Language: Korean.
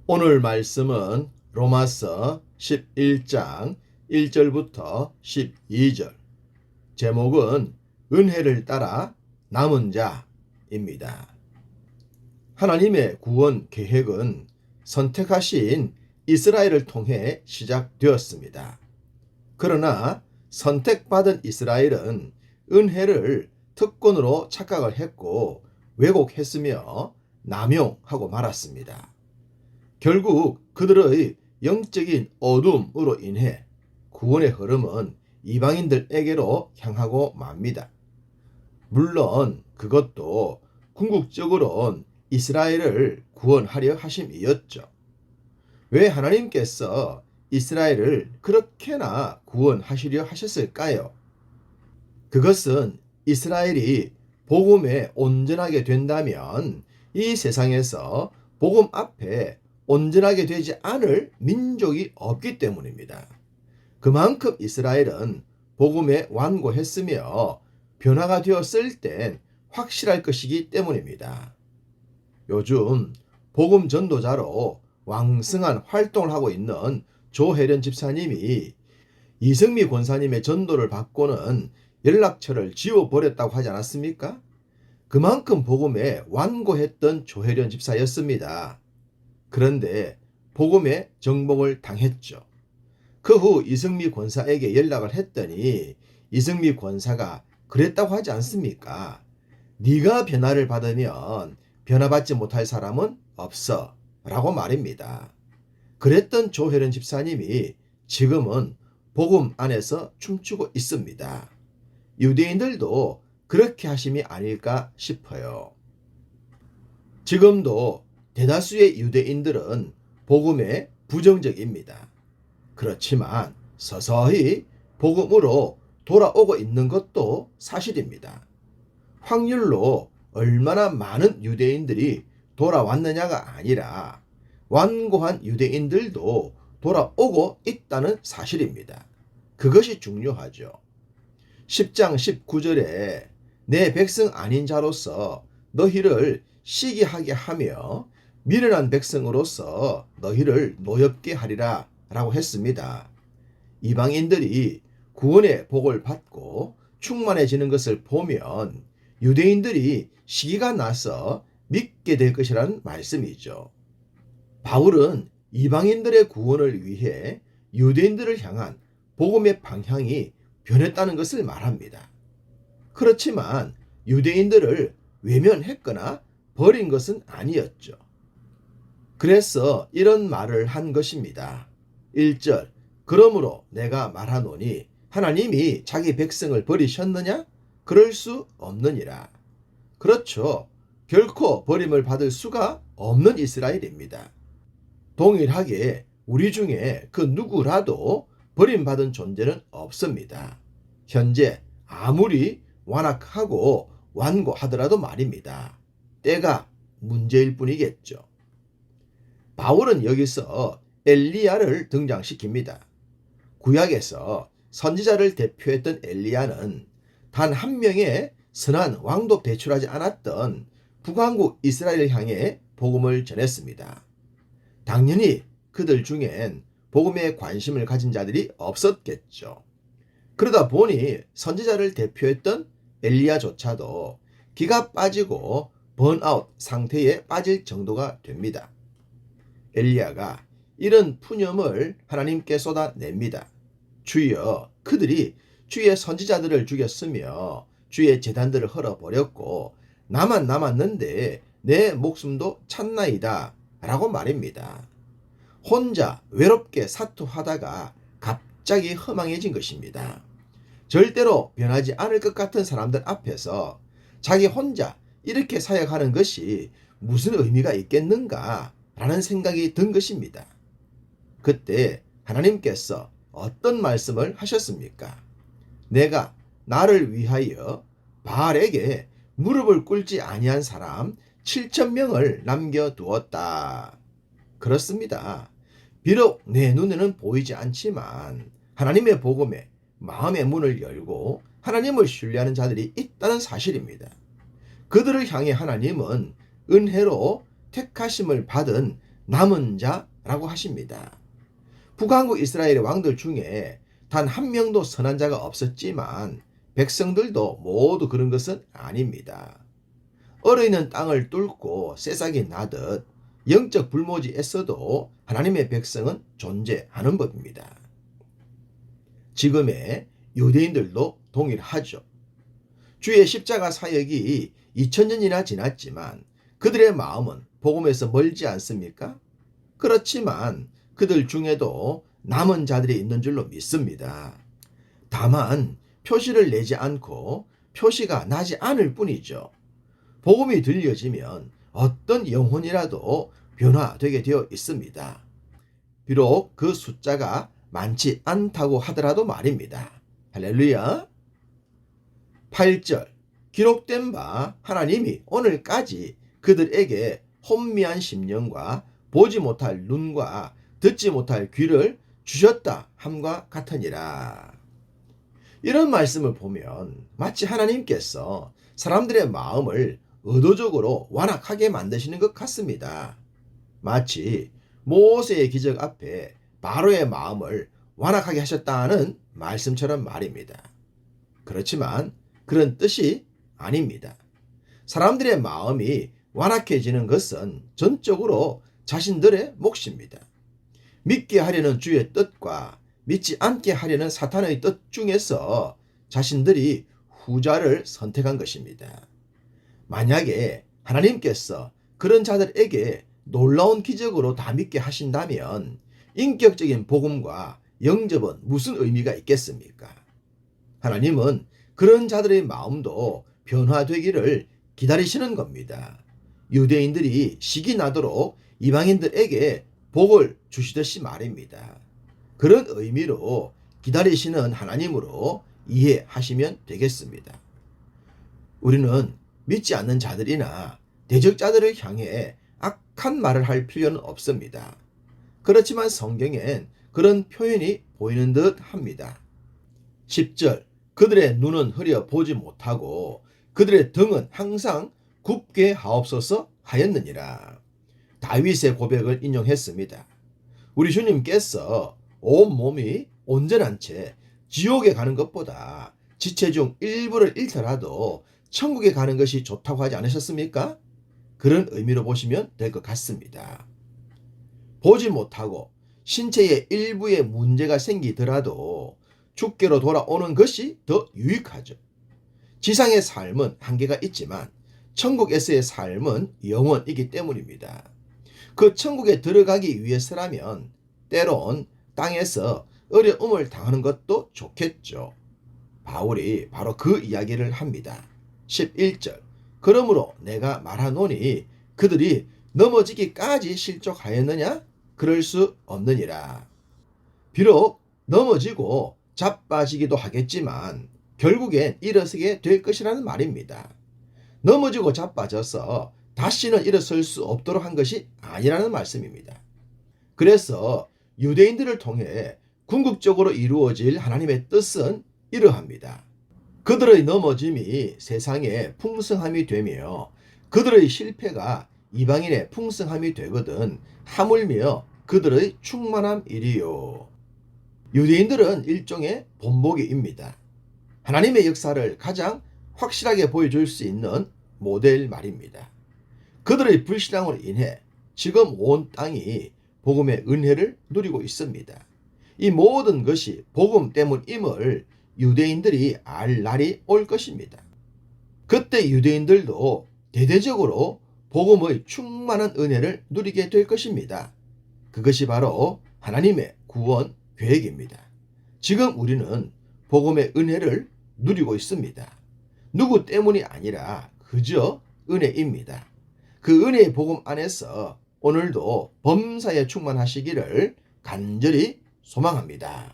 오늘 말씀은 로마서 11장 1절부터 12절. 제목은 은혜를 따라 남은 자입니다. 하나님의 구원 계획은 선택하신 이스라엘을 통해 시작되었습니다. 그러나 선택받은 이스라엘은 은혜를 특권으로 착각을 했고 왜곡했으며 남용하고 말았습니다. 결국 그들의 영적인 어둠으로 인해 구원의 흐름은 이방인들에게로 향하고 맙니다. 물론 그것도 궁극적으로는 이스라엘을 구원하려 하심이었죠. 왜 하나님께서 이스라엘을 그렇게나 구원하시려 하셨을까요? 그것은 이스라엘이 복음에 온전하게 된다면 이 세상에서 복음 앞에 온전하게 되지 않을 민족이 없기 때문입니다. 그만큼 이스라엘은 복음에 완고했으며 변화가 되었을 땐 확실할 것이기 때문입니다. 요즘 복음 전도자로 왕성한 활동을 하고 있는 조혜련 집사님이 이승미 권사님의 전도를 받고는 연락처를 지워버렸다고 하지 않았습니까? 그만큼 복음에 완고했던 조혜련 집사였습니다. 그런데 복음에 정복을 당했죠. 그 후 이승미 권사에게 연락을 했더니 이승미 권사가 그랬다고 하지 않습니까? 네가 변화를 받으면 변화받지 못할 사람은 없어 라고 말입니다. 그랬던 조혜련 집사님이 지금은 복음 안에서 춤추고 있습니다. 유대인들도 그렇게 하심이 아닐까 싶어요. 지금도 대다수의 유대인들은 복음에 부정적입니다. 그렇지만 서서히 복음으로 돌아오고 있는 것도 사실입니다. 확률로 얼마나 많은 유대인들이 돌아왔느냐가 아니라 완고한 유대인들도 돌아오고 있다는 사실입니다. 그것이 중요하죠. 10장 19절에 내 백성 아닌 자로서 너희를 시기하게 하며 미련한 백성으로서 너희를 노엽게 하리라 라고 했습니다. 이방인들이 구원의 복을 받고 충만해지는 것을 보면 유대인들이 시기가 나서 믿게 될 것이라는 말씀이죠. 바울은 이방인들의 구원을 위해 유대인들을 향한 복음의 방향이 변했다는 것을 말합니다. 그렇지만 유대인들을 외면했거나 버린 것은 아니었죠. 그래서 이런 말을 한 것입니다. 1절 그러므로 내가 말하노니 하나님이 자기 백성을 버리셨느냐? 그럴 수 없느니라. 그렇죠. 결코 버림을 받을 수가 없는 이스라엘입니다. 동일하게 우리 중에 그 누구라도 버림받은 존재는 없습니다. 현재 아무리 완악하고 완고하더라도 말입니다. 때가 문제일 뿐이겠죠. 바울은 여기서 엘리야를 등장시킵니다. 구약에서 선지자를 대표했던 엘리야는 단 한 명의 선한 왕도 배출하지 않았던 북왕국 이스라엘을 향해 복음을 전했습니다. 당연히 그들 중엔 복음에 관심을 가진 자들이 없었겠죠. 그러다 보니 선지자를 대표했던 엘리야조차도 기가 빠지고 번아웃 상태에 빠질 정도가 됩니다. 엘리야가 이런 푸념을 하나님께 쏟아냅니다. 주여, 그들이 주의 선지자들을 죽였으며 주의 제단들을 헐어버렸고 나만 남았는데 내 목숨도 찼나이다 라고 말입니다. 혼자 외롭게 사투하다가 갑자기 허망해진 것입니다. 절대로 변하지 않을 것 같은 사람들 앞에서 자기 혼자 이렇게 사역하는 것이 무슨 의미가 있겠는가 라는 생각이 든 것입니다. 그때 하나님께서 어떤 말씀을 하셨습니까? 내가 나를 위하여 바알에게 무릎을 꿇지 아니한 사람 7,000명을 남겨두었다. 그렇습니다. 비록 내 눈에는 보이지 않지만 하나님의 복음에 마음의 문을 열고 하나님을 신뢰하는 자들이 있다는 사실입니다. 그들을 향해 하나님은 은혜로 택하심을 받은 남은 자라고 하십니다. 북한국 이스라엘의 왕들 중에 단 한 명도 선한 자가 없었지만 백성들도 모두 그런 것은 아닙니다. 얼어있는 땅을 뚫고 새싹이 나듯 영적 불모지에서도 하나님의 백성은 존재하는 법입니다. 지금의 유대인들도 동일하죠. 주의 십자가 사역이 2000년이나 지났지만 그들의 마음은 복음에서 멀지 않습니까? 그렇지만 그들 중에도 남은 자들이 있는 줄로 믿습니다. 다만 표시를 내지 않고 표시가 나지 않을 뿐이죠. 복음이 들려지면 어떤 영혼이라도 변화되게 되어 있습니다. 비록 그 숫자가 많지 않다고 하더라도 말입니다. 할렐루야. 8절 기록된 바 하나님이 오늘까지 그들에게 혼미한 심령과 보지 못할 눈과 듣지 못할 귀를 주셨다 함과 같으니라. 이런 말씀을 보면 마치 하나님께서 사람들의 마음을 의도적으로 완악하게 만드시는 것 같습니다. 마치 모세의 기적 앞에 바로의 마음을 완악하게 하셨다는 말씀처럼 말입니다. 그렇지만 그런 뜻이 아닙니다. 사람들의 마음이 완악해지는 것은 전적으로 자신들의 몫입니다. 믿게 하려는 주의 뜻과 믿지 않게 하려는 사탄의 뜻 중에서 자신들이 후자를 선택한 것입니다. 만약에 하나님께서 그런 자들에게 놀라운 기적으로 다 믿게 하신다면 인격적인 복음과 영접은 무슨 의미가 있겠습니까? 하나님은 그런 자들의 마음도 변화되기를 기다리시는 겁니다. 유대인들이 식이 나도록 이방인들에게 복을 주시듯이 말입니다. 그런 의미로 기다리시는 하나님으로 이해하시면 되겠습니다. 우리는 믿지 않는 자들이나 대적자들을 향해 악한 말을 할 필요는 없습니다. 그렇지만 성경엔 그런 표현이 보이는 듯 합니다. 10절 그들의 눈은 흐려 보지 못하고 그들의 등은 항상 굽게 하옵소서 하였느니라. 다윗의 고백을 인용했습니다. 우리 주님께서 온 몸이 온전한 채 지옥에 가는 것보다 지체 중 일부를 잃더라도 천국에 가는 것이 좋다고 하지 않으셨습니까? 그런 의미로 보시면 될 것 같습니다. 보지 못하고 신체의 일부에 문제가 생기더라도 주께로 돌아오는 것이 더 유익하죠. 지상의 삶은 한계가 있지만 천국에서의 삶은 영원이기 때문입니다. 그 천국에 들어가기 위해서라면 때론 땅에서 어려움을 당하는 것도 좋겠죠. 바울이 바로 그 이야기를 합니다. 11절 그러므로 내가 말하노니 그들이 넘어지기까지 실족하였느냐? 그럴 수 없느니라. 비록 넘어지고 자빠지기도 하겠지만 결국엔 일어서게 될 것이라는 말입니다. 넘어지고 자빠져서 다시는 일어설 수 없도록 한 것이 아니라는 말씀입니다. 그래서 유대인들을 통해 궁극적으로 이루어질 하나님의 뜻은 이러합니다. 그들의 넘어짐이 세상의 풍성함이 되며 그들의 실패가 이방인의 풍성함이 되거든 하물며 그들의 충만함이리요. 유대인들은 일종의 본보기입니다. 하나님의 역사를 가장 확실하게 보여줄 수 있는 모델 말입니다. 그들의 불신앙으로 인해 지금 온 땅이 복음의 은혜를 누리고 있습니다. 이 모든 것이 복음 때문임을 유대인들이 알 날이 올 것입니다. 그때 유대인들도 대대적으로 복음의 충만한 은혜를 누리게 될 것입니다. 그것이 바로 하나님의 구원 계획입니다. 지금 우리는 복음의 은혜를 누리고 있습니다. 누구 때문이 아니라 그저 은혜입니다. 그 은혜의 복음 안에서 오늘도 범사에 충만하시기를 간절히 소망합니다.